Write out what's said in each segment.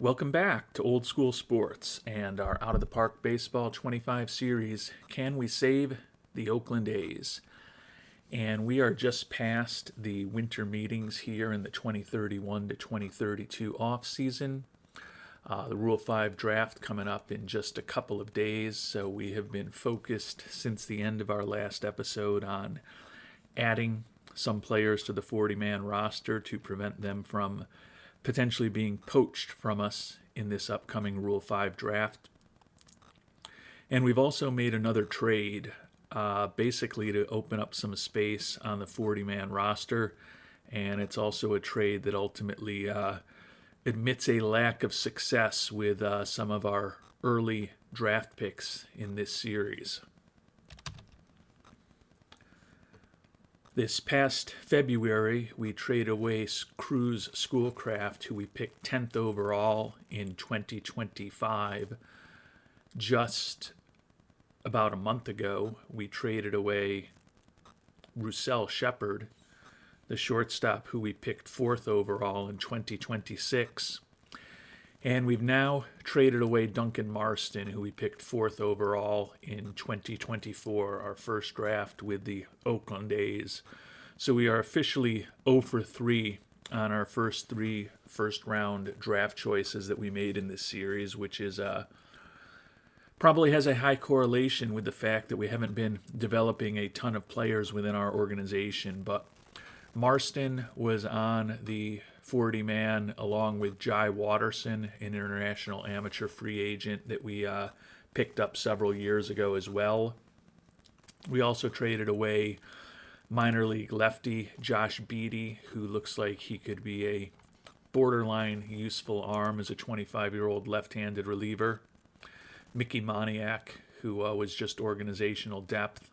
Welcome back to Old School Sports and our Out of the Park Baseball 25 series, Can We Save the Oakland A's? And we are just past the winter meetings here in the 2031 to 2032 offseason. The Rule 5 draft coming up in just a couple of days, so we have been focused since the end of our last episode on adding some players to the 40-man roster to prevent them from potentially being poached from us in this upcoming Rule 5 draft. And we've also made another trade, basically to open up some space on the 40-man roster. And it's also a trade that ultimately admits a lack of success with some of our early draft picks in this series. This past February, we traded away Cruz Schoolcraft, who we picked 10th overall in 2025. Just about a month ago, we traded away Roussel Shepard, the shortstop who we picked 4th overall in 2026. And we've now traded away Duncan Marston, who we picked 4th overall in 2024, our first draft with the Oakland A's. So we are officially 0 for 3 on our first 3 first-round draft choices that we made in this series, which is probably has a high correlation with the fact that we haven't been developing a ton of players within our organization. But Marston was on the 40-man along with Jai Watterson, an international amateur free agent that we picked up several years ago as well. We also traded away minor league lefty Josh Beatty, who looks like he could be a borderline useful arm as a 25-year-old left-handed reliever. Mickey Moniak, who was just organizational depth.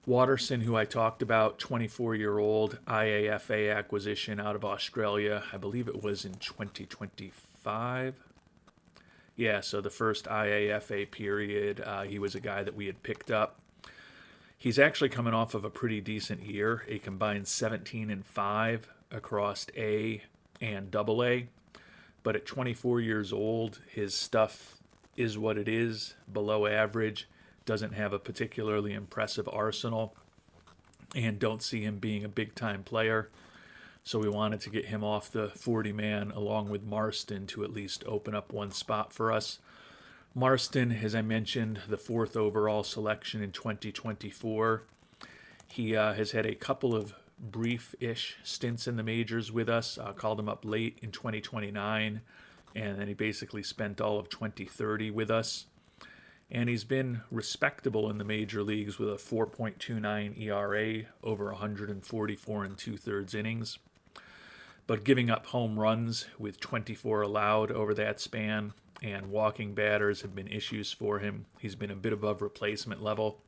Watterson, who I talked about, 24-year-old IAFA acquisition out of Australia. I believe it was in 2025. Yeah, so the first IAFA period, he was a guy that we had picked up. He's actually coming off of a pretty decent year, a combined 17-5 across A and AA. But at 24 years old, his stuff is what it is, below average. Doesn't have a particularly impressive arsenal, and don't see him being a big-time player. So we wanted to get him off the 40-man along with Marston to at least open up one spot for us. Marston, as I mentioned, the 4th overall selection in 2024. He has had a couple of brief-ish stints in the majors with us. Called him up late in 2029, and then he basically spent all of 2030 with us. And he's been respectable in the major leagues with a 4.29 ERA over 144 and 2/3 innings. But giving up home runs with 24 allowed over that span, and walking batters have been issues for him. He's been a bit above replacement level.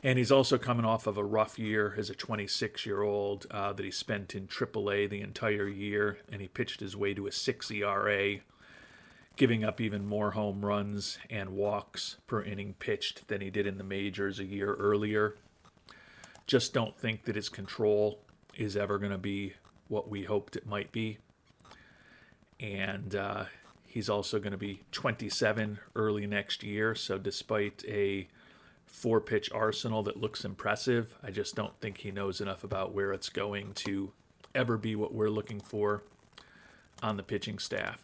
And he's also coming off of a rough year as a 26-year-old that he spent in AAA the entire year, and he pitched his way to a 6 ERA. Giving up even more home runs and walks per inning pitched than he did in the majors a year earlier. Just don't think that his control is ever going to be what we hoped it might be. And he's also going to be 27 early next year, so despite a 4-pitch arsenal that looks impressive, I just don't think he knows enough about where it's going to ever be what we're looking for on the pitching staff.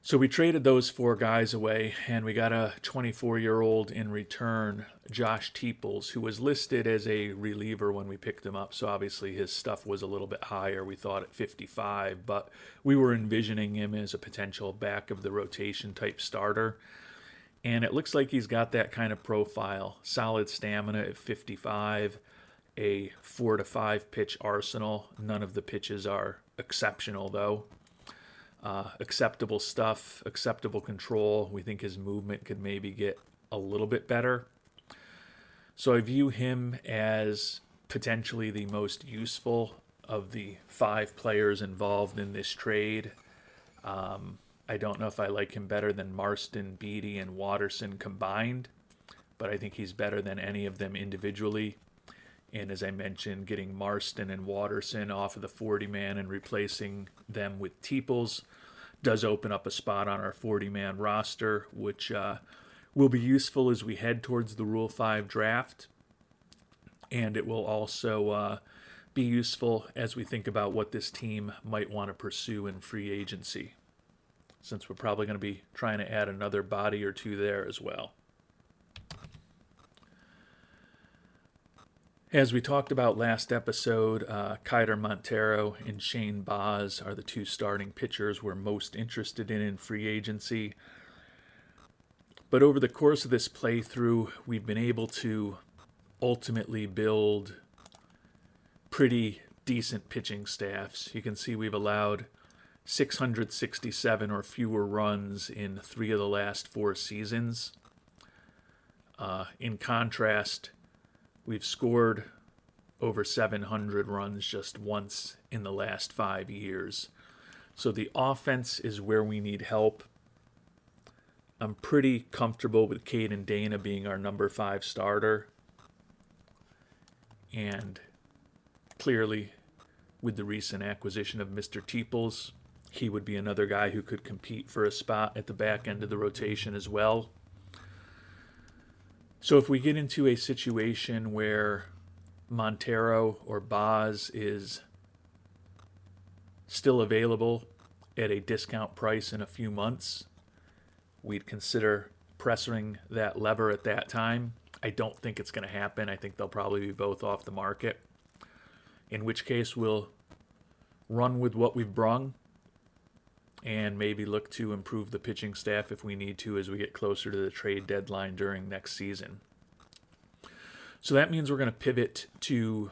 So we traded those 4 guys away, and we got a 24-year-old in return, Josh Teeples, who was listed as a reliever when we picked him up. So obviously his stuff was a little bit higher, we thought, at 55. But we were envisioning him as a potential back-of-the-rotation type starter. And it looks like he's got that kind of profile. Solid stamina at 55, a 4 to 5 pitch arsenal. None of the pitches are exceptional, though. Acceptable stuff, acceptable control. We think his movement could maybe get a little bit better. So I view him as potentially the most useful of the 5 players involved in this trade. I don't know if I like him better than Marston, Beatty, and Watterson combined, but I think he's better than any of them individually. And as I mentioned, getting Marston and Watterson off of the 40-man and replacing them with Teeples does open up a spot on our 40-man roster, which will be useful as we head towards the Rule 5 draft. And it will also be useful as we think about what this team might want to pursue in free agency, since we're probably going to be trying to add another body or two there as well. As we talked about last episode, Keider Montero and Shane Baz are the two starting pitchers we're most interested in free agency. But over the course of this playthrough, we've been able to ultimately build pretty decent pitching staffs. You can see we've allowed 667 or fewer runs in 3 of the last 4 seasons. In contrast, we've scored over 700 runs just once in the last 5 years. So the offense is where we need help. I'm pretty comfortable with Caden Dana being our number 5 starter. And clearly, with the recent acquisition of Mr. Teeples, he would be another guy who could compete for a spot at the back end of the rotation as well. So if we get into a situation where Montero or Baz is still available at a discount price in a few months, we'd consider pressing that lever at that time. I don't think it's going to happen. I think they'll probably be both off the market, in which case we'll run with what we've brung and maybe look to improve the pitching staff if we need to as we get closer to the trade deadline during next season. So that means we're going to pivot to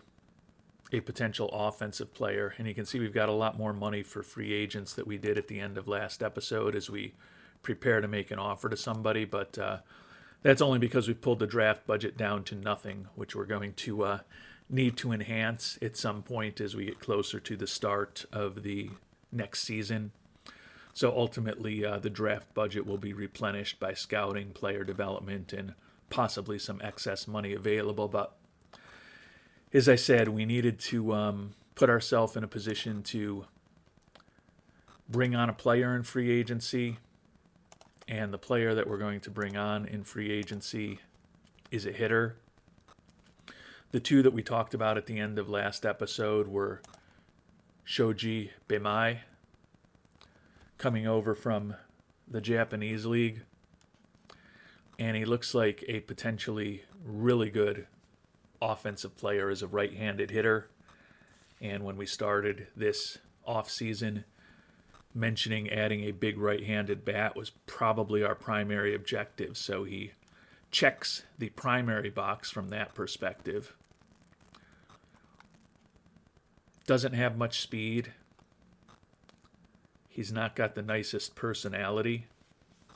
a potential offensive player. And you can see we've got a lot more money for free agents that we did at the end of last episode as we prepare to make an offer to somebody. But that's only because we pulled the draft budget down to nothing, which we're going to need to enhance at some point as we get closer to the start of the next season. So ultimately, the draft budget will be replenished by scouting, player development, and possibly some excess money available. But as I said, we needed to put ourselves in a position to bring on a player in free agency. And the player that we're going to bring on in free agency is a hitter. The two that we talked about at the end of last episode were Shoji Bemai, coming over from the Japanese league, and he looks like a potentially really good offensive player as a right-handed hitter. And when we started this offseason, mentioning adding a big right-handed bat was probably our primary objective, so he checks the primary box from that perspective. Doesn't have much speed. He's not got the nicest personality,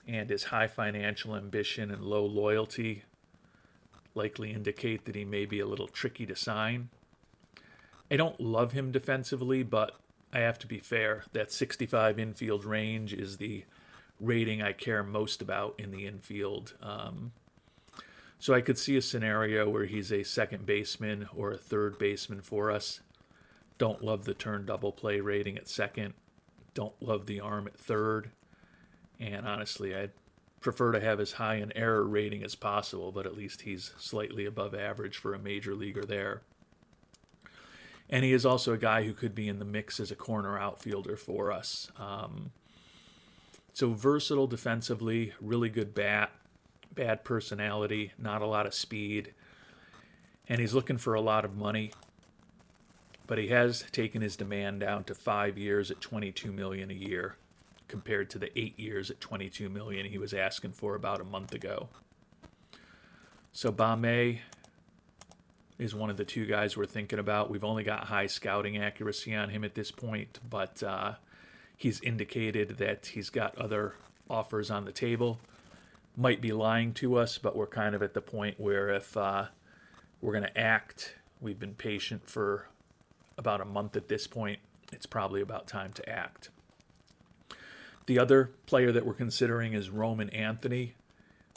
and his high financial ambition and low loyalty likely indicate that he may be a little tricky to sign. I don't love him defensively, but I have to be fair. That 65 infield range is the rating I care most about in the infield. So I could see a scenario where he's a second baseman or a third baseman for us. Don't love the turn double play rating at second. Don't love the arm at third. And honestly, I'd prefer to have as high an error rating as possible, but at least he's slightly above average for a major leaguer there. And he is also a guy who could be in the mix as a corner outfielder for us. So versatile defensively, really good bat, bad personality, not a lot of speed. And he's looking for a lot of money. But he has taken his demand down to 5 years at $22 million a year, compared to the 8 years at $22 million he was asking for about a month ago. So Bame is one of the two guys we're thinking about. We've only got high scouting accuracy on him at this point, but he's indicated that he's got other offers on the table. Might be lying to us, but we're kind of at the point where if we're going to act, we've been patient for about a month at this point, it's probably about time to act. The other player that we're considering is Roman Anthony,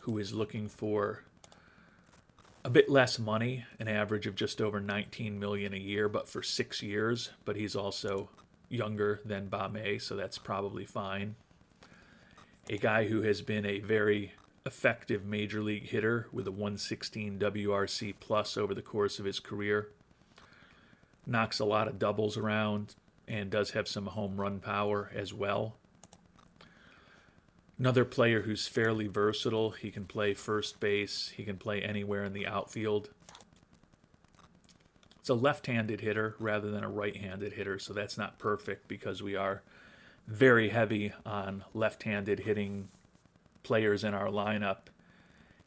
who is looking for A bit less money, an average of just over 19 million a year, but for 6 years. But he's also younger than Bame, so that's probably fine. A guy who has been a very effective major league hitter with a 116 WRC plus over the course of his career. Knocks a lot of doubles around and does have some home run power as well. Another player who's fairly versatile. He can play first base. He can play anywhere in the outfield. It's a left-handed hitter rather than a right-handed hitter, so that's not perfect because we are very heavy on left-handed hitting players in our lineup.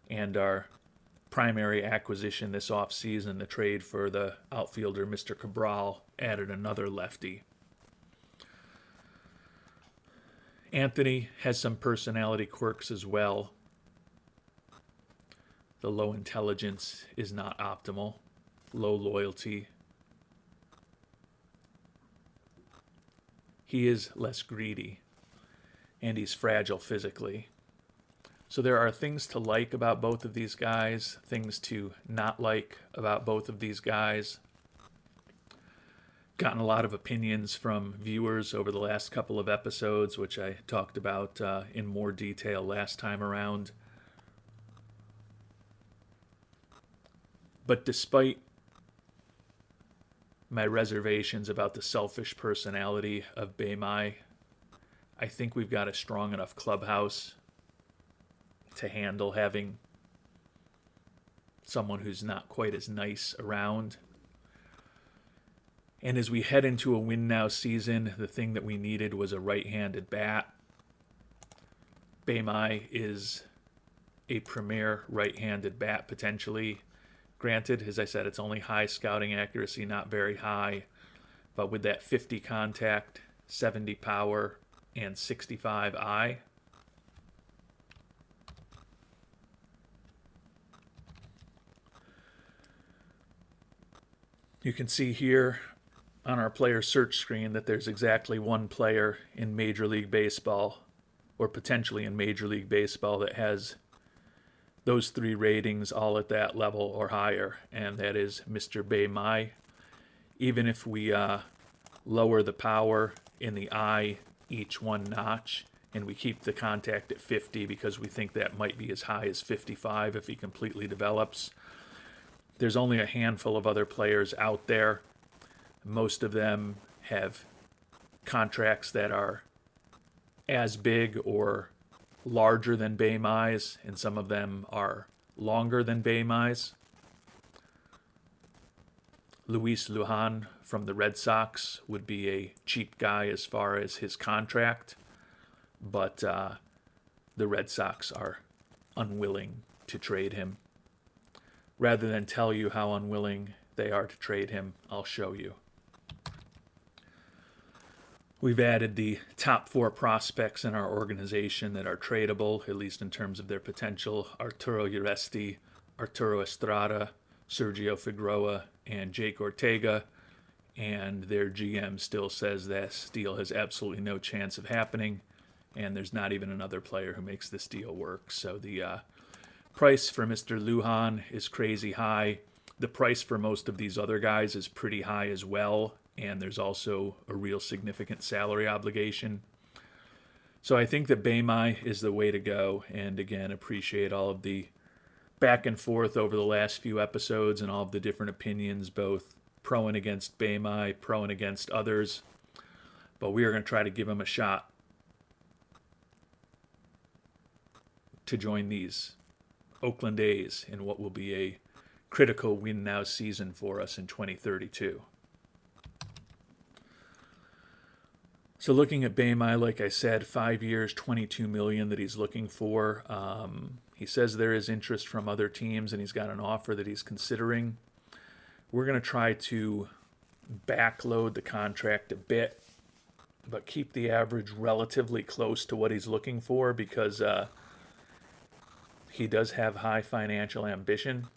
And our primary acquisition this offseason, the trade for the outfielder Mr. Cabral, added another lefty. Anthony has some personality quirks as well. The low intelligence is not optimal. Low loyalty. He is less greedy, and he's fragile physically. So there are things to like about both of these guys, things to not like about both of these guys. Gotten a lot of opinions from viewers over the last couple of episodes, which I talked about in more detail last time around. But despite my reservations about the selfish personality of Baymai, I think we've got a strong enough clubhouse to handle having someone who's not quite as nice around. And as we head into a win now season, the thing that we needed was a right-handed bat. Baymai is a premier right-handed bat potentially. Granted, as I said, it's only high scouting accuracy, not very high. But with that 50 contact, 70 power, and 65 eye, you can see here on our player search screen that there's exactly one player in Major League Baseball, or potentially in Major League Baseball, that has those three ratings all at that level or higher, and that is Mr. Baymai. Even if we lower the power in the eye each one notch, and we keep the contact at 50 because we think that might be as high as 55 if he completely develops, there's only a handful of other players out there. Most of them have contracts that are as big or larger than Baymai's, and some of them are longer than Baymai's. Luis Lujan from the Red Sox would be a cheap guy as far as his contract, but the Red Sox are unwilling to trade him. Rather than tell you how unwilling they are to trade him, I'll show you. We've added the top 4 prospects in our organization that are tradable, at least in terms of their potential: Arturo Uresti, Arturo Estrada, Sergio Figueroa, and Jake Ortega. And their GM still says this deal has absolutely no chance of happening, and there's not even another player who makes this deal work. So the price for Mr. Lujan is crazy high. The price for most of these other guys is pretty high as well, and there's also a real significant salary obligation. So I think that Baymai is the way to go, and again, appreciate all of the back and forth over the last few episodes and all of the different opinions, both pro and against Baymai, pro and against others. But we are going to try to give him a shot to join these Oakland A's in what will be a critical win now season for us in 2032. So looking at Baymai, like I said, 5 years, $22 million that he's looking for. He says there is interest from other teams, and he's got an offer that he's considering. We're going to try to backload the contract a bit, but keep the average relatively close to what he's looking for, because he does have high financial ambition.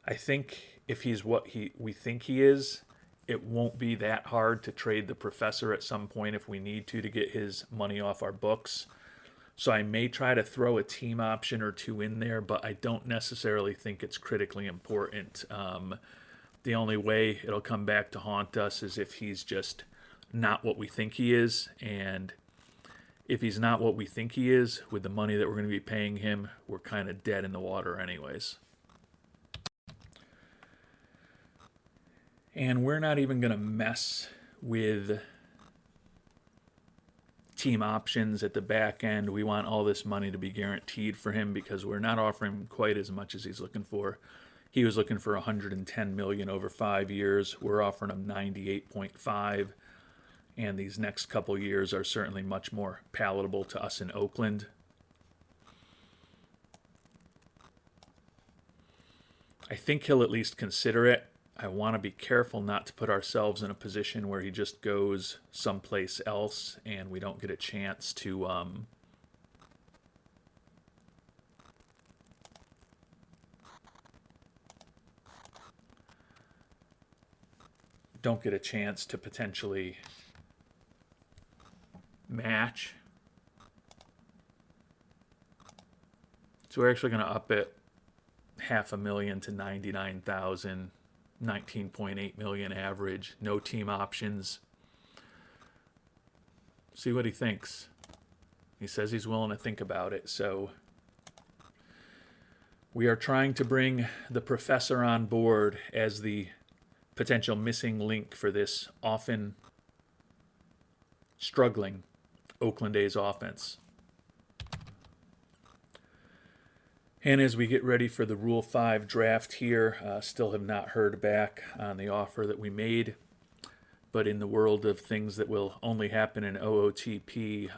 I think if he's what we think he is, it won't be that hard to trade the professor at some point if we need to get his money off our books. So I may try to throw a team option or two in there, but I don't necessarily think it's critically important. The only way it'll come back to haunt us is if he's just not what we think he is. And if he's not what we think he is, with the money that we're going to be paying him, we're kind of dead in the water anyways. And we're not even going to mess with team options at the back end. We want all this money to be guaranteed for him because we're not offering him quite as much as he's looking for. He was looking for 110 million over 5 years. We're offering him 98.5, and these next couple years are certainly much more palatable to us in Oakland. I think he'll at least consider it. I want to be careful not to put ourselves in a position where he just goes someplace else and we don't get a chance to potentially match. So we're actually going to up it $500,000 to 99,000. 19.8 million average, no team options. See what he thinks. He says he's willing to think about it. So we are trying to bring the professor on board as the potential missing link for this often struggling Oakland A's offense. And as we get ready for the Rule 5 draft here, still have not heard back on the offer that we made. But in the world of things that will only happen in OOTP,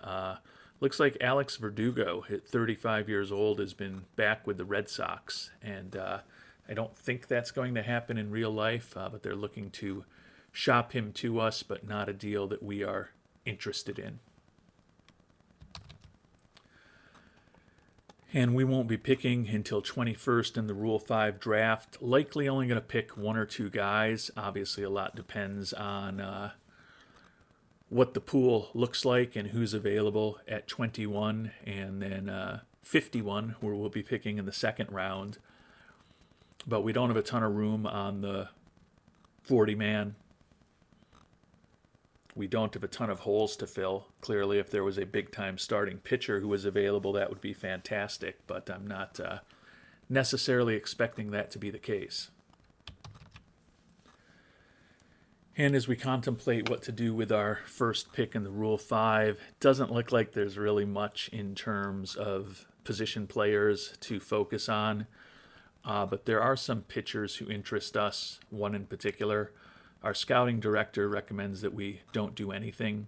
looks like Alex Verdugo, at 35 years old, has been back with the Red Sox. And I don't think that's going to happen in real life, but they're looking to shop him to us, but not a deal that we are interested in. And we won't be picking until 21st in the Rule 5 draft. Likely only going to pick one or two guys. Obviously, a lot depends on what the pool looks like and who's available at 21 and then 51, where we'll be picking in the second round. But we don't have a ton of room on the 40-man. We don't have a ton of holes to fill. Clearly, if there was a big-time starting pitcher who was available, that would be fantastic, but I'm not necessarily expecting that to be the case. And as we contemplate what to do with our first pick in the Rule 5, it doesn't look like there's really much in terms of position players to focus on, but there are some pitchers who interest us, one in particular. Our scouting director recommends that we don't do anything,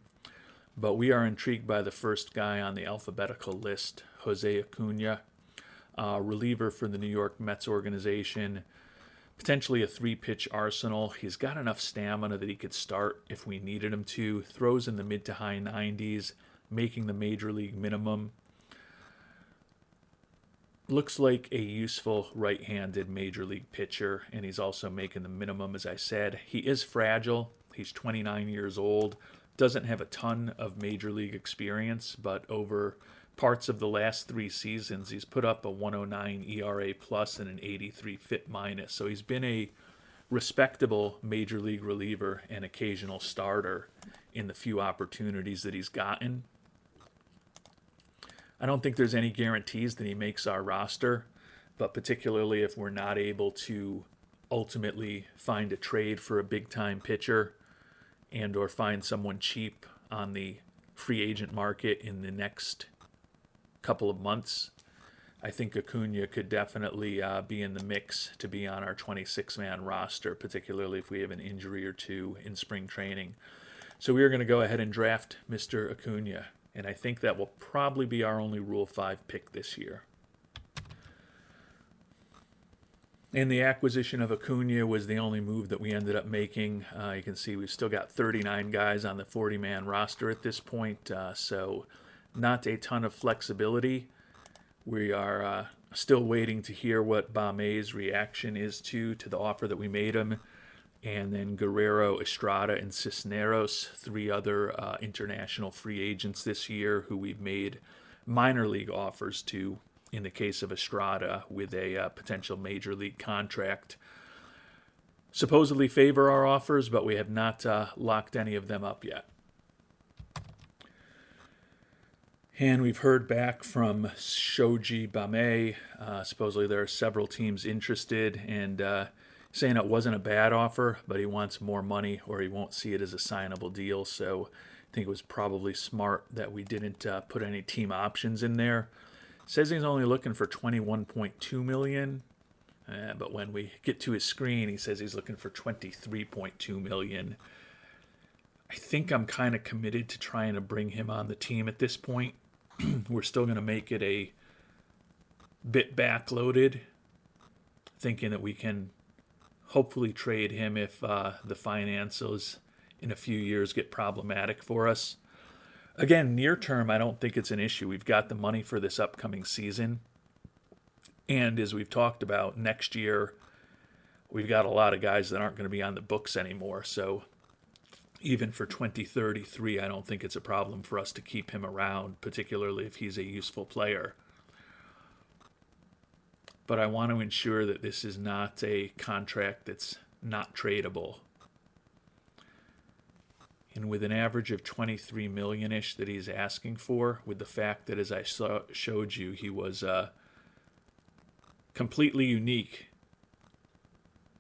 but we are intrigued by the first guy on the alphabetical list, Jose Acuna, reliever for the New York Mets organization, potentially a 3-pitch arsenal. He's got enough stamina that he could start if we needed him to, throws in the mid to high 90s, making the major league minimum. Looks like a useful right-handed major league pitcher, and he's also making the minimum, as I said. He is fragile. He's 29 years old, doesn't have a ton of major league experience, but over parts of the last 3 seasons, he's put up a 109 ERA plus and an 83 FIP minus. So he's been a respectable major league reliever and occasional starter in the few opportunities that he's gotten. I don't think there's any guarantees that he makes our roster, but particularly if we're not able to ultimately find a trade for a big-time pitcher and or find someone cheap on the free agent market in the next couple of months, I think Acuna could definitely be in the mix to be on our 26-man roster, particularly if we have an injury or two in spring training. So we are going to go ahead and draft Mr. Acuna. And I think that will probably be our only Rule 5 pick this year. And the acquisition of Acuna was the only move that we ended up making. You can see we've still got 39 guys on the 40-man roster at this point, so not a ton of flexibility. We are still waiting to hear what Bame's reaction is to the offer that we made him. And then Guerrero, Estrada, and Cisneros, 3 other international free agents this year who we've made minor league offers to, in the case of Estrada, with a potential major league contract. Supposedly favor our offers, but we have not locked any of them up yet. And we've heard back from Shoji Bame. Supposedly there are several teams interested, and saying it wasn't a bad offer, but he wants more money or he won't see it as a signable deal. So I think it was probably smart that we didn't put any team options in there. Says he's only looking for $21.2 million, but when we get to his screen, he says he's looking for $23.2 million. I think I'm kind of committed to trying to bring him on the team at this point. We're still going to make it a bit backloaded, thinking that we can hopefully trade him if the finances in a few years get problematic for us. Again, near term, I don't think it's an issue. We've got the money for this upcoming season. And as we've talked about, next year, we've got a lot of guys that aren't going to be on the books anymore. So even for 2033, I don't think it's a problem for us to keep him around, particularly if he's a useful player. But I want to ensure that this is not a contract that's not tradable. And with an average of $23 million-ish that he's asking for, with the fact that, as I showed you, he was completely unique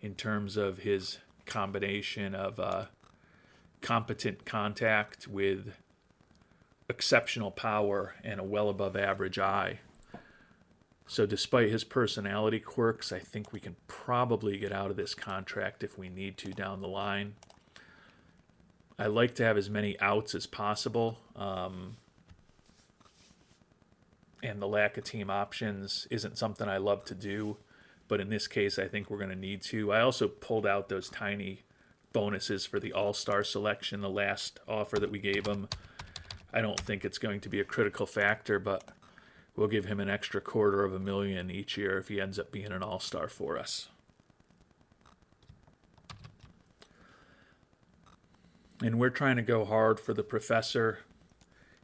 in terms of his combination of competent contact with exceptional power and a well above average eye. So despite his personality quirks, I think we can probably get out of this contract if we need to down the line. I like to have as many outs as possible, and the lack of team options isn't something I love to do, but in this case I think we're going to need to. I also pulled out those tiny bonuses for the All-Star selection, the last offer that we gave him. I don't think it's going to be a critical factor, but we'll give him an extra $250,000 each year if he ends up being an All-Star for us. And we're trying to go hard for the professor.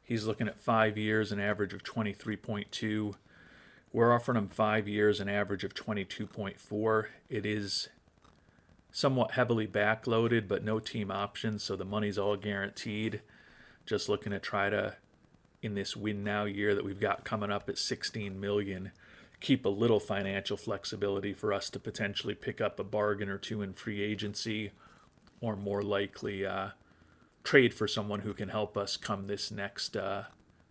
He's looking at 5 years, an average of 23.2. We're offering him 5 years, an average of 22.4. It is somewhat heavily backloaded, but no team options, so the money's all guaranteed. Just looking to try to, in this win now year that we've got coming up at $16 million, keep a little financial flexibility for us to potentially pick up a bargain or two in free agency, or more likely trade for someone who can help us come this next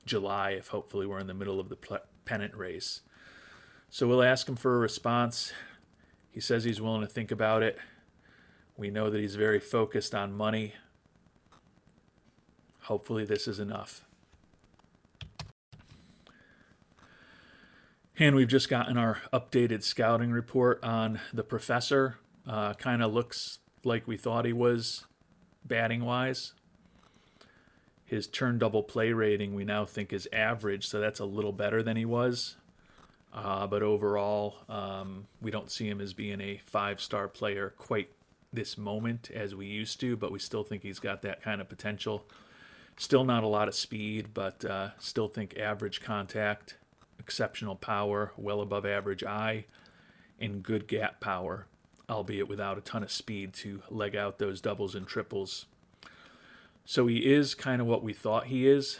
July, if hopefully we're in the middle of the pennant race. So we'll ask him for a response. He says he's willing to think about it. We know that he's very focused on money. Hopefully this is enough. And we've just gotten our updated scouting report on the professor. Kind of looks like we thought he was batting-wise. His turn double play rating we now think is average, so that's a little better than he was. But overall, we don't see him as being a five-star player quite this moment as we used to, but we still think he's got that kind of potential. Still not a lot of speed, but still think average contact, exceptional power, well above average eye, and good gap power, albeit without a ton of speed to leg out those doubles and triples. So he is kind of what we thought he is.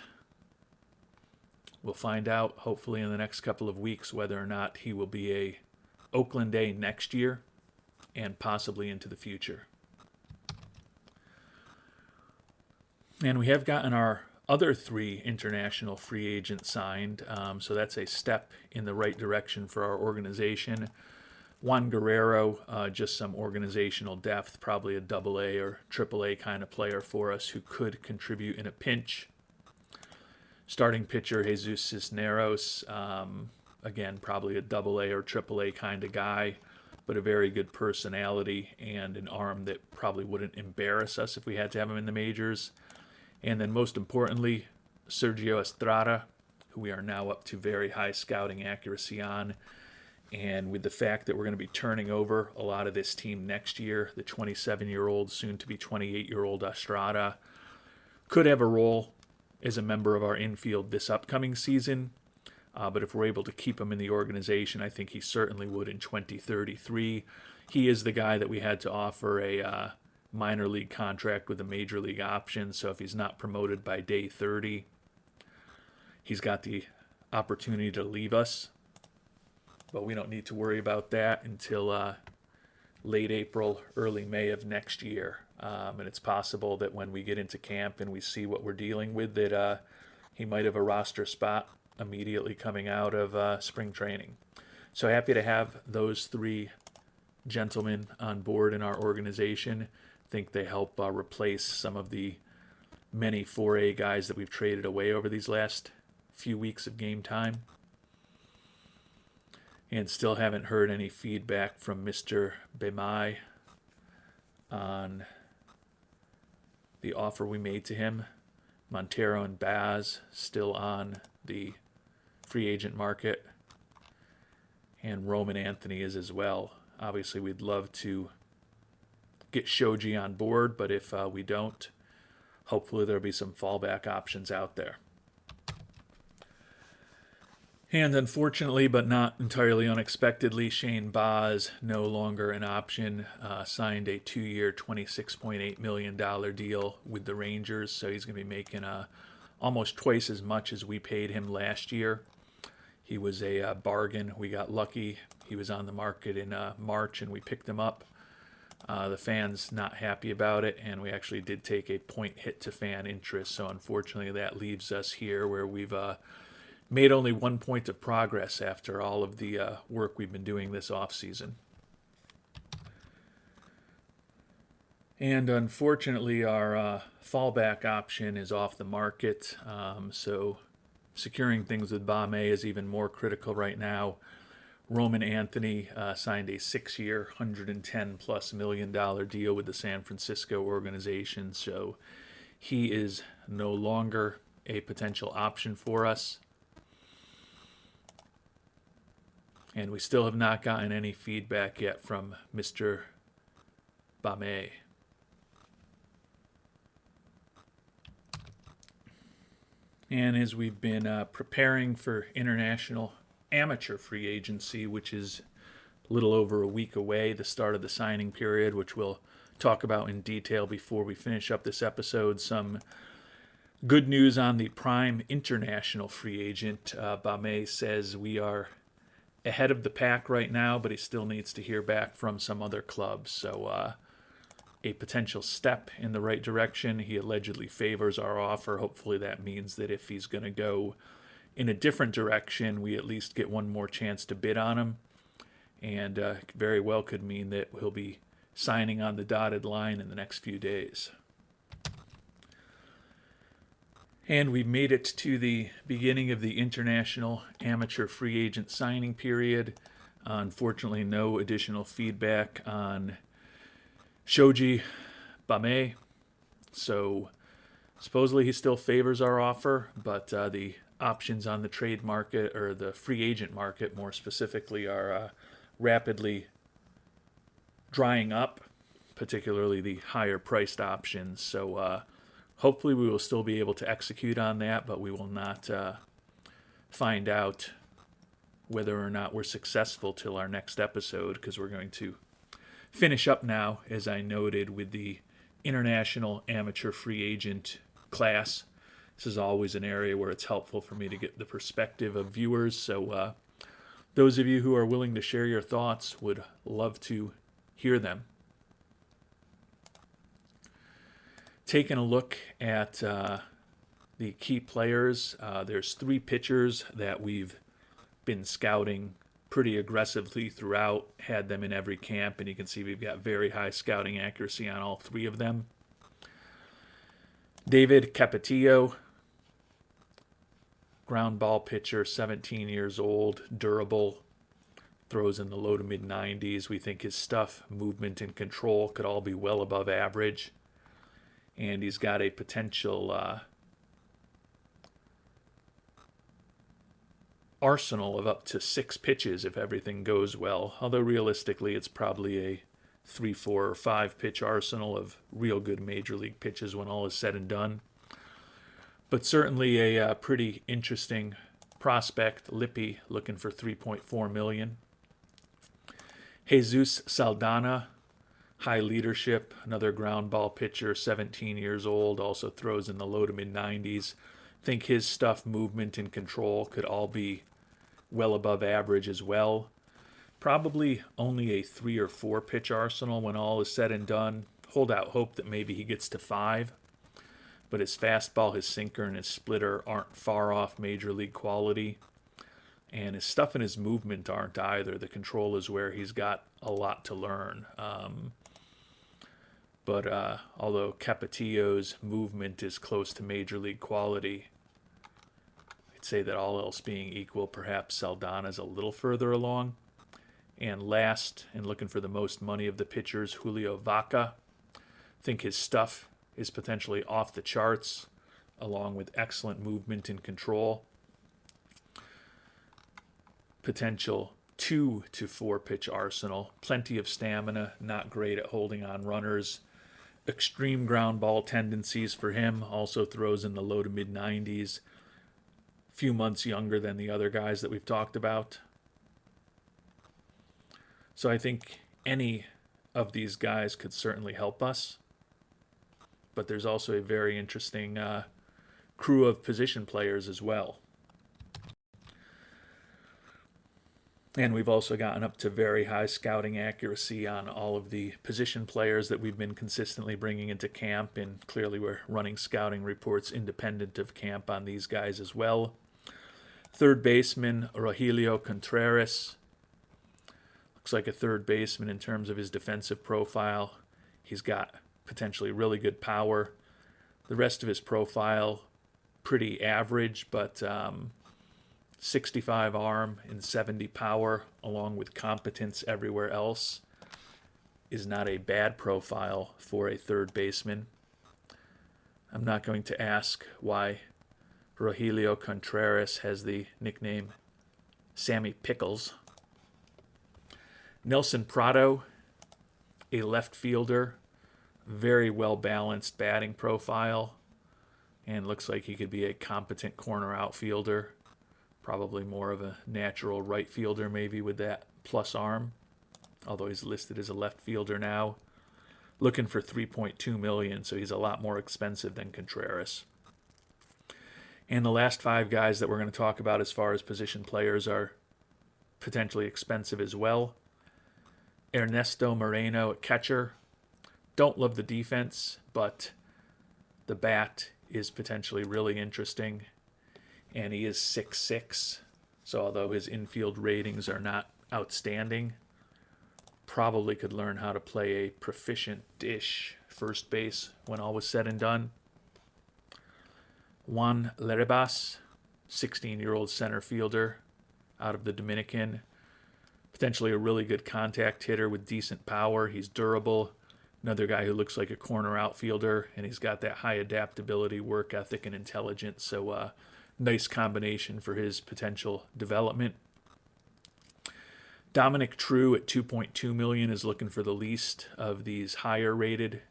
We'll find out, hopefully in the next couple of weeks, whether or not he will be a Oakland A next year and possibly into the future. And we have gotten our other 3 international free agents signed, so that's a step in the right direction for our organization. Juan Guerrero, just some organizational depth, probably a AA or AAA kind of player for us who could contribute in a pinch. Starting pitcher Jesus Cisneros, again, probably a AA or AAA kind of guy, but a very good personality and an arm that probably wouldn't embarrass us if we had to have him in the majors. And then most importantly, Sergio Estrada, who we are now up to very high scouting accuracy on. And with the fact that we're going to be turning over a lot of this team next year, the 27-year-old, soon-to-be 28-year-old Estrada could have a role as a member of our infield this upcoming season. But if we're able to keep him in the organization, I think he certainly would in 2033. He is the guy that we had to offer a minor league contract with a major league option. So if he's not promoted by day 30, he's got the opportunity to leave us. But we don't need to worry about that until late April, early May of next year. And it's possible that when we get into camp and we see what we're dealing with, that he might have a roster spot immediately coming out of spring training. So happy to have those three gentlemen on board in our organization. I think they help replace some of the many 4A guys that we've traded away over these last few weeks of game time. And still haven't heard any feedback from Mr. Bemai on the offer we made to him. Montero and Baz still on the free agent market. And Roman Anthony is as well. Obviously, we'd love to get Shoji on board, but if we don't, hopefully there'll be some fallback options out there. And unfortunately, but not entirely unexpectedly, Shane Baz, no longer an option, signed a 2-year, $26.8 million deal with the Rangers. So he's going to be making almost twice as much as we paid him last year. He was a bargain. We got lucky. He was on the market in March, and we picked him up. The fans not happy about it, and we actually did take a point hit to fan interest. So unfortunately, that leaves us here where we've made only 1 point of progress after all of the work we've been doing this offseason. And unfortunately, our fallback option is off the market. So securing things with Bame is even more critical right now. Roman Anthony signed a 6-year, $110+ million deal with the San Francisco organization. So he is no longer a potential option for us. And we still have not gotten any feedback yet from Mr. Bame. And as we've been preparing for international amateur free agency, which is a little over a week away, the start of the signing period, which we'll talk about in detail before we finish up this episode, some good news on the prime international free agent. Bame says we are ahead of the pack right now, but he still needs to hear back from some other clubs. So a potential step in the right direction. He allegedly favors our offer. Hopefully that means that if he's going to go in a different direction, we at least get one more chance to bid on him. And very well could mean that he'll be signing on the dotted line in the next few days. And we made it to the beginning of the international amateur free agent signing period. Unfortunately, no additional feedback on Shoji Bame. So supposedly he still favors our offer, but the options on the trade market, or the free agent market more specifically, are rapidly drying up, particularly the higher priced options. So hopefully we will still be able to execute on that, but we will not find out whether or not we're successful till our next episode, because we're going to finish up now, as I noted, with the international amateur free agent class. This is always an area where it's helpful for me to get the perspective of viewers. So those of you who are willing to share your thoughts, would love to hear them. Taking a look at the key players, there's 3 pitchers that we've been scouting pretty aggressively throughout, had them in every camp, and you can see we've got very high scouting accuracy on all 3 of them. David Capetillo, ground ball pitcher, 17 years old, durable, throws in the low to mid 90s. We think his stuff, movement, and control could all be well above average. And he's got a potential arsenal of up to 6 pitches if everything goes well. Although realistically, it's probably a 3, 4, or 5 pitch arsenal of real good major league pitches when all is said and done. But certainly a pretty interesting prospect, Lippi, looking for $3.4 million. Jesus Saldana, high leadership, another ground ball pitcher, 17 years old, also throws in the low to mid-90s. Think his stuff, movement, and control could all be well above average as well. Probably only a 3 or 4 pitch arsenal when all is said and done. Hold out hope that maybe he gets to 5. But his fastball, his sinker, and his splitter aren't far off major league quality. And his stuff and his movement aren't either. The control is where he's got a lot to learn. But although Capetillo's movement is close to major league quality, I'd say that all else being equal, perhaps Saldana's a little further along. And last, and looking for the most money of the pitchers, Julio Vaca. I think his stuff is potentially off the charts, along with excellent movement and control. Potential 2 to 4 pitch arsenal, plenty of stamina, not great at holding on runners. Extreme ground ball tendencies for him, also throws in the low to mid 90s. Few months younger than the other guys that we've talked about. So I think any of these guys could certainly help us. But there's also a very interesting crew of position players as well. And we've also gotten up to very high scouting accuracy on all of the position players that we've been consistently bringing into camp. And clearly we're running scouting reports independent of camp on these guys as well. Third baseman, Rogelio Contreras. Looks like a third baseman in terms of his defensive profile. He's got potentially really good power. The rest of his profile, pretty average, but 65 arm and 70 power, along with competence everywhere else, is not a bad profile for a third baseman. I'm not going to ask why Rogelio Contreras has the nickname Sammy Pickles. Nelson Prado, a left fielder, very well-balanced batting profile, and looks like he could be a competent corner outfielder. Probably more of a natural right fielder maybe with that plus arm, although he's listed as a left fielder now. Looking for $3.2 million, so he's a lot more expensive than Contreras. And the last 5 guys that we're going to talk about as far as position players are potentially expensive as well. Ernesto Moreno at catcher. Don't love the defense, but the bat is potentially really interesting. And he is 6'6", so although his infield ratings are not outstanding, probably could learn how to play a proficient-ish first base when all was said and done. Juan Leribas, 16-year-old center fielder out of the Dominican. Potentially a really good contact hitter with decent power. He's durable. Another guy who looks like a corner outfielder, and he's got that high adaptability, work ethic, and intelligence. So nice combination for his potential development. Dominic True at $2.2 million is looking for the least of these higher-rated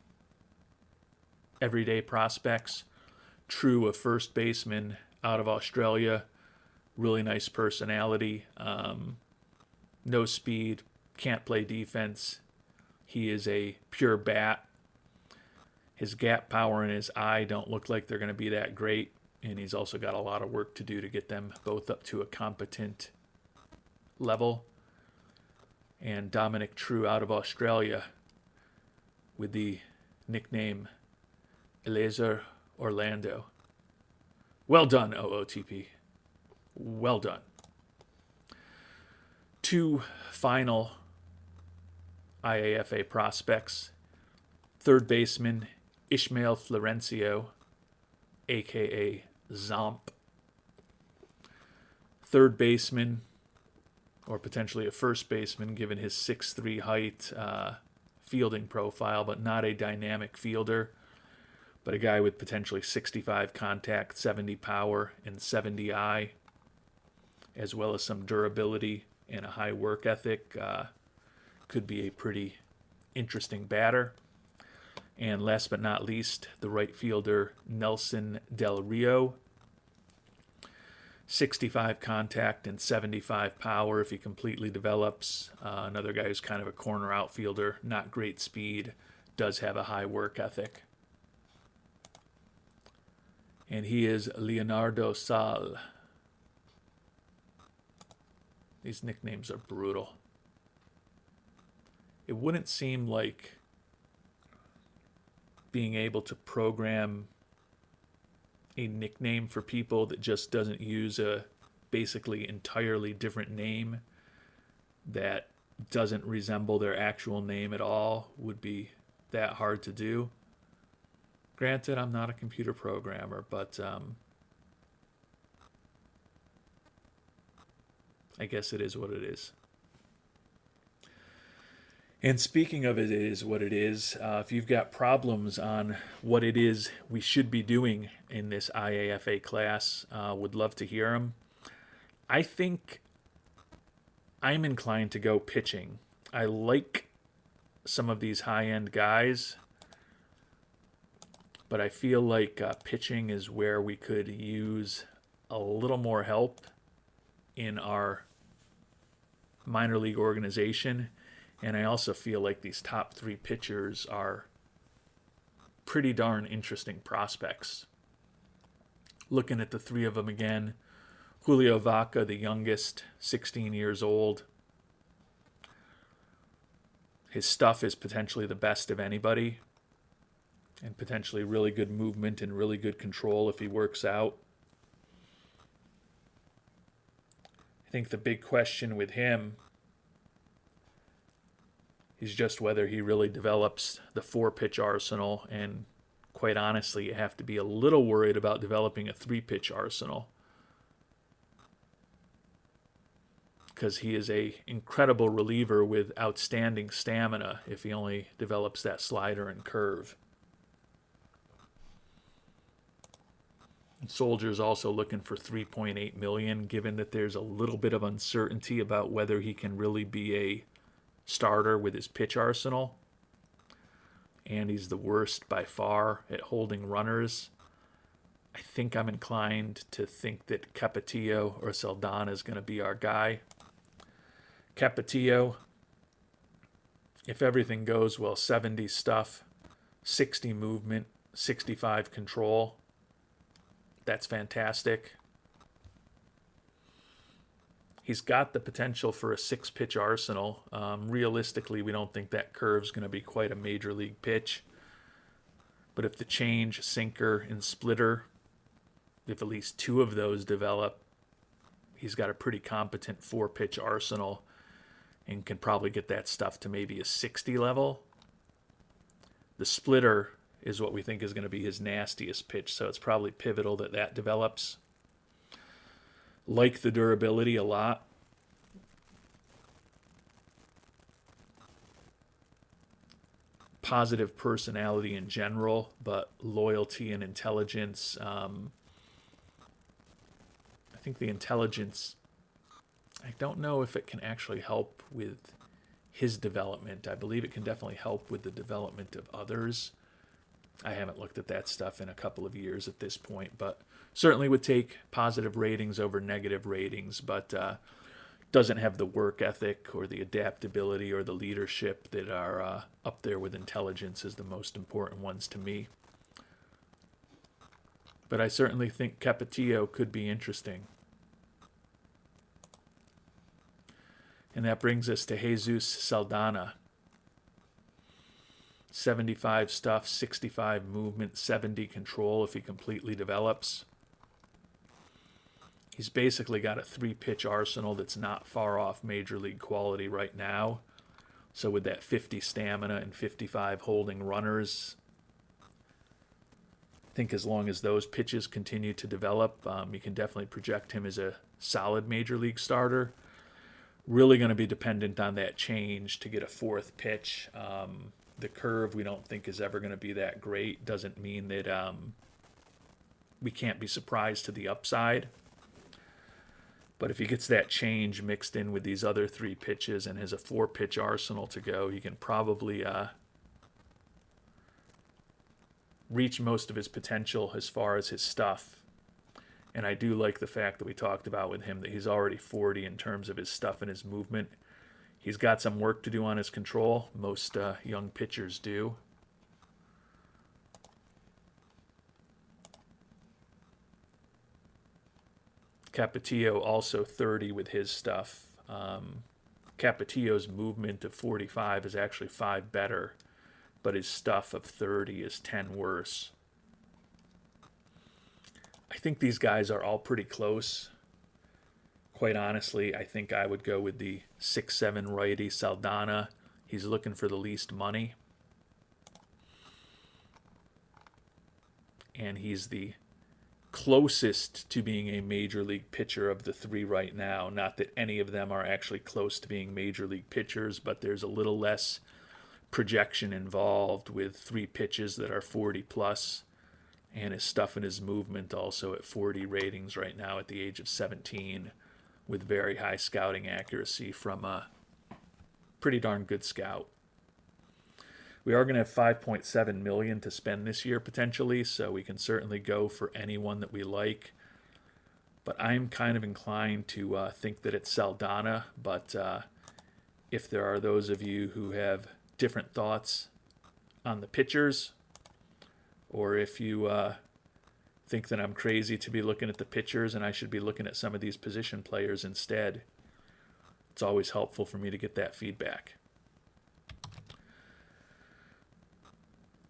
everyday prospects. True, a first baseman out of Australia, really nice personality, no speed, can't play defense. He is a pure bat. His gap power and his eye don't look like they're going to be that great, and he's also got a lot of work to do to get them both up to a competent level. And Dominic True out of Australia with the nickname Eleazar Orlando. Well done, OOTP. Well done. 2 final IAFA prospects. Third baseman Ishmael Florencio, a.k.a. Zomp. Third baseman, or potentially a first baseman given his 6'3" height, fielding profile, but not a dynamic fielder, but a guy with potentially 65 contact, 70 power, and 70 eye, as well as some durability and a high work ethic. Could be a pretty interesting batter. And last but not least, the right fielder Nelson Del Rio. 65 contact and 75 power if he completely develops. Another guy who's kind of a corner outfielder, not great speed, does have a high work ethic. And he is Leonardo Sal. These nicknames are brutal. It wouldn't seem like being able to program a nickname for people that just doesn't use a basically entirely different name that doesn't resemble their actual name at all would be that hard to do. Granted, I'm not a computer programmer, but I guess it is what it is. And speaking of it is what it is, if you've got problems on what it is we should be doing in this IAFA class, would love to hear them. I think I'm inclined to go pitching. I like some of these high-end guys, but I feel like pitching is where we could use a little more help in our minor league organization. And I also feel like these top three pitchers are pretty darn interesting prospects. Looking at the three of them again, Julio Vaca, the youngest, 16 years old. His stuff is potentially the best of anybody, and potentially really good movement and really good control if he works out. I think the big question with him is just whether he really develops the 4-pitch arsenal, and quite honestly, you have to be a little worried about developing a 3-pitch arsenal, because he is a incredible reliever with outstanding stamina if he only develops that slider and curve. And Soldier's also looking for $3.8 million, given that there's a little bit of uncertainty about whether he can really be a starter with his pitch arsenal. And he's the worst by far at holding runners. I think I'm inclined to think that Capetillo or Saldana is going to be our guy. Capetillo, if everything goes well, 70 stuff, 60 movement, 65 control. That's fantastic. He's got the potential for a 6-pitch arsenal. Realistically, we don't think that curve's going to be quite a major league pitch. But if the change, sinker, and splitter, if at least 2 of those develop, he's got a pretty competent 4-pitch arsenal and can probably get that stuff to maybe a 60 level. The splitter is what we think is going to be his nastiest pitch, so it's probably pivotal that that develops. Like the durability a lot. Positive personality in general, but loyalty and intelligence. I think the intelligence, I don't know if it can actually help with his development. I believe it can definitely help with the development of others. I haven't looked at that stuff in a couple of years at this point, but certainly would take positive ratings over negative ratings, but doesn't have the work ethic or the adaptability or the leadership that are up there with intelligence as the most important ones to me. But I certainly think Capetillo could be interesting. And that brings us to Jesus Saldana. 75 stuff, 65 movement, 70 control if he completely develops. He's basically got a 3-pitch arsenal that's not far off major league quality right now. So with that 50 stamina and 55 holding runners, I think as long as those pitches continue to develop, you can definitely project him as a solid major league starter. Really going to be dependent on that change to get a 4th pitch. The curve we don't think is ever going to be that great. Doesn't mean that we can't be surprised to the upside. But if he gets that change mixed in with these other 3 pitches and has a 4-pitch arsenal to go, he can probably reach most of his potential as far as his stuff. And I do like the fact that we talked about with him that he's already 40 in terms of his stuff and his movement. He's got some work to do on his control. Most young pitchers do. Capetillo also 30 with his stuff. Capetillo's movement of 45 is actually 5 better, but his stuff of 30 is 10 worse. I think these guys are all pretty close. Quite honestly, I think I would go with the 6'7" righty Saldana. He's looking for the least money. And he's the closest to being a major league pitcher of the 3 right now. Not that any of them are actually close to being major league pitchers, but there's a little less projection involved with 3 pitches that are 40 plus, and his stuff and his movement also at 40 ratings right now at the age of 17, with very high scouting accuracy from a pretty darn good scout. We are going to have $5.7 million to spend this year potentially, so we can certainly go for anyone that we like. But I'm kind of inclined to think that it's Saldana. But if there are those of you who have different thoughts on the pitchers, or if you think that I'm crazy to be looking at the pitchers and I should be looking at some of these position players instead, it's always helpful for me to get that feedback.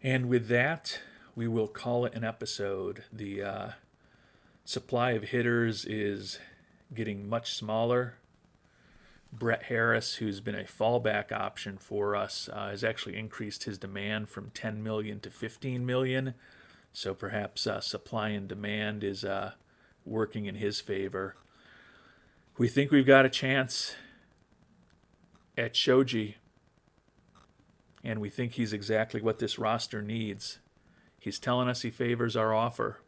And with that, we will call it an episode. The supply of hitters is getting much smaller. Brett Harris, who's been a fallback option for us, has actually increased his demand from $10 million to $15 million. So perhaps supply and demand is working in his favor. We think we've got a chance at Shoji, and we think he's exactly what this roster needs. He's telling us he favors our offer.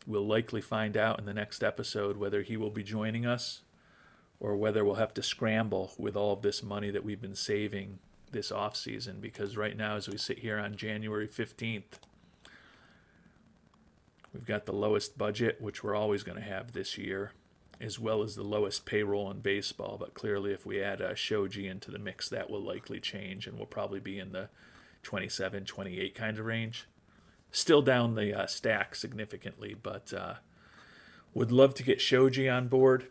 We'll likely find out in the next episode whether he will be joining us or whether we'll have to scramble with all of this money that we've been saving this offseason, because right now as we sit here on January 15th, we've got the lowest budget, which we're always going to have this year, as well as the lowest payroll in baseball. But clearly if we add Shoji into the mix, that will likely change, and we'll probably be in the 27, 28 kind of range. Still down the stack significantly, but would love to get Shoji on board,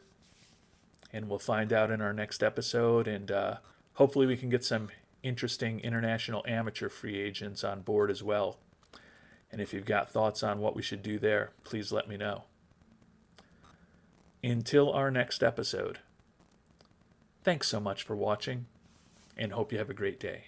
and we'll find out in our next episode. And hopefully we can get some interesting international amateur free agents on board as well. And if you've got thoughts on what we should do there, please let me know. Until our next episode, thanks so much for watching, and hope you have a great day.